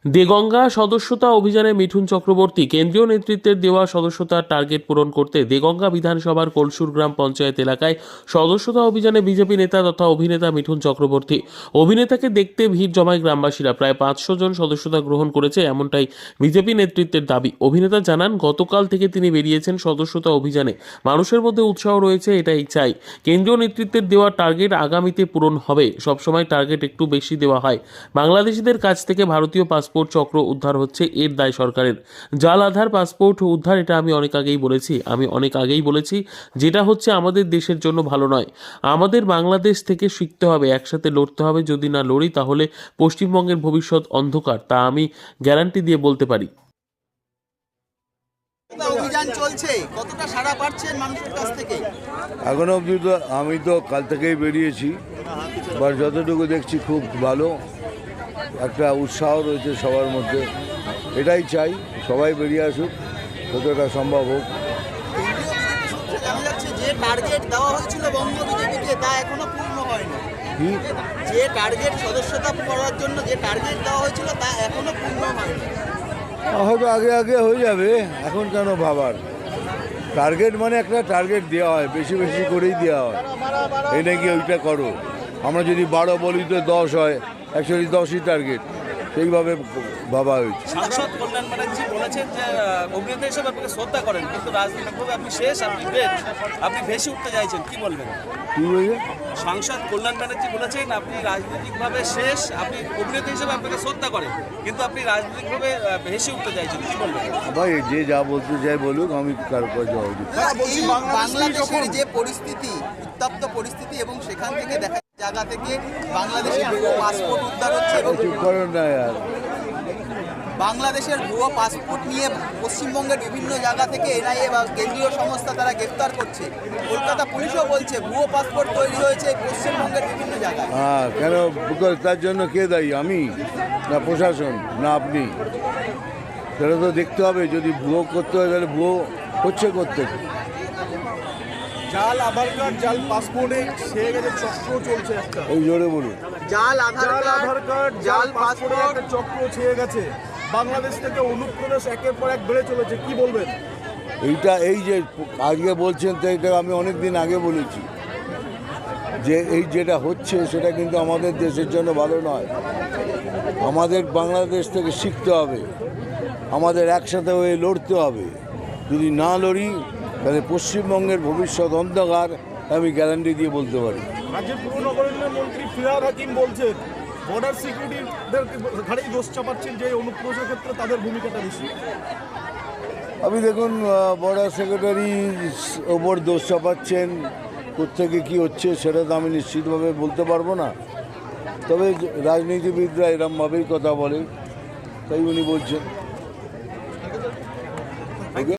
দেগঙ্গা সদস্যতা অভিযানে মিঠুন চক্রবর্তী কেন্দ্রীয় নেতৃত্বের দেওয়া সদস্যতার টার্গেট পূরণ করতে দেগঙ্গা বিধানসভার কলসুর গ্রাম পঞ্চায়েত এলাকায় সদস্যতা অভিযানে বিজেপি নেতা তথা অভিনেতা মিঠুন চক্রবর্তী। অভিনেতাকে দেখতে ভিড় জমায় গ্রামবাসীরা। প্রায় 500 জন সদস্যতা গ্রহণ করেছে, এমনটাই বিজেপি নেতৃত্বের দাবি। অভিনেতা জানান, গতকাল থেকে তিনি বেরিয়েছেন সদস্যতা অভিযানে। মানুষের মধ্যে উৎসাহ রয়েছে, এটাই চাই। কেন্দ্রীয় নেতৃত্বের দেওয়া টার্গেট আগামীতে পূরণ হবে। সবসময় টার্গেট একটু বেশি দেওয়া হয়। বাংলাদেশিদের কাছ থেকে ভারতীয় পাসপোর্ট চক্র উদ্ধার হচ্ছে, এর দায় সরকারের। জাল আধার পাসপোর্ট উদ্ধার, এটা আমি অনেক আগেই বলেছি যেটা হচ্ছে আমাদের দেশের জন্য ভালো নয়। আমাদের বাংলাদেশ থেকে শিখতে হবে, একসাথে লড়তে হবে। যদি না লড়ি তাহলে পশ্চিমবঙ্গের ভবিষ্যৎ অন্ধকার, তা আমি গ্যারান্টি দিয়ে বলতে পারি। অভিযান চলছে, কতটা সাড়া পাচ্ছেন মানুষের কাছ থেকে? এখনো অবধি তো আমি তো কাল থেকেই বেরিয়েছি, বাট যতটুকু দেখছি খুব ভালো একটা উৎসাহ রয়েছে সবার মধ্যে। এটাই চাই, সবাই বেরিয়ে আসুক, যতটা সম্ভব হোক। জানা যাচ্ছে যে টার্গেট দেওয়া হয়েছিল বঙ্গ বিজেপিকে, তা এখনো পূর্ণ হয়নি। যে টার্গেট সদস্যতা করার জন্য যে টার্গেট দেওয়া হয়েছিল তা এখনো পূর্ণ হয়নি। হয়তো আগে আগে হয়ে যাবে, এখন কেন ভাবার? টার্গেট মানে একটা টার্গেট দেওয়া হয়, বেশি বেশি করেই দেওয়া হয়। এই নাকি ওইটা করো, আমরা যদি 12 বলি তো 10 হয়, অ্যাকচুয়ালি 10ই টার্গেট, সেইভাবে ভাবা হয়েছে। সাংসদ কল্যাণ ব্যানার্জি বলেছেন যে অভিনেতা হিসেবে আপনাকে শ্রদ্ধা করেন, কিন্তু রাজনৈতিকভাবে আপনি শেষ, আপনি ভেসে উঠতে চাইছেন, কি বলবেন? কী বলছে? সাংসদ কল্যাণ ব্যানার্জি বলেছেন আপনি রাজনৈতিকভাবে শেষ, আপনি অভিনেতা হিসেবে আপনাকে শ্রদ্ধা করেন, কিন্তু আপনি রাজনৈতিকভাবে ভেসে উঠতে চাইছেন, কি বলবেন? ভাই যে যা বলতে চাই বলুক, আমি কার জবাব দিচ্ছি। এই বাংলাদেশের যে পরিস্থিতি, উত্তপ্ত পরিস্থিতি, এবং সেখান থেকে দেখা জায়গা থেকে বাংলাদেশের ভুয়ো পাসপোর্ট উদ্ধার হচ্ছে এবং চুপ করেন না यार। বাংলাদেশের ভুয়ো পাসপোর্ট নিয়ে পশ্চিমবঙ্গের বিভিন্ন জায়গা থেকে এনআইএ বা কেন্দ্রীয় সংস্থা তারা গ্রেফতার করছে। কলকাতা পুলিশও বলছে ভুয়ো পাসপোর্ট তৈরি হয়েছে পশ্চিমবঙ্গের বিভিন্ন জায়গায়। হ্যাঁ, কেন? বিকজ তার জন্য কে দায়ী? আমি না প্রশাসন না আপনি? সেটা তো দেখতে হবে। যদি ভুয়ো করতে হয় তাহলে ভুয়ো হচ্ছে করতে। জাল আধার কার্ড, জাল পাসপোর্টে ছেয়ে গেছে, চক্র চলছে একটা। এই জোরে বলুন। জাল আধার কার্ড, জাল পাসপোর্টে পাসপোর্ট, একটা চক্র ছেয়ে গেছে। বাংলাদেশ থেকে অনুপ্রবেশ একের পর এক বেড়ে চলেছে, কি বলবেন? এই যে আজকে বলছেন, তো এটা আমি অনেক দিন আগে বলেছি যে এই যেটা হচ্ছে সেটা কিন্তু আমাদের দেশের জন্য ভালো নয়। আমাদের বাংলাদেশ থেকে শিখতে হবে, আমাদের একসাথে হয়ে লড়তে হবে। যদি না লড়ি তাহলে পশ্চিমবঙ্গের ভবিষ্যৎ অন্ধকার, আমি গ্যারান্টি দিয়ে বলতে পারি। রাজ্যের পুর নগরোন্নয়ন মন্ত্রী ফিরহাদ হাকিম বলছেন বর্ডার সিকিউরিটিদের ঘাড়েই দোষ চাপাচ্ছেন, যে অনুপ্রবেশের ক্ষেত্রে তাদের ভূমিকাটা বেশি। আমি দেখুন, বর্ডার সেক্রেটারি ওপর দোষ চাপাচ্ছেন, কোত্থেকে কী হচ্ছে সেটা তো আমি নিশ্চিতভাবে বলতে পারবো না। তবে রাজনীতিবিদরা এরমভাবেই কথা বলে, তাই উনি বলছেন।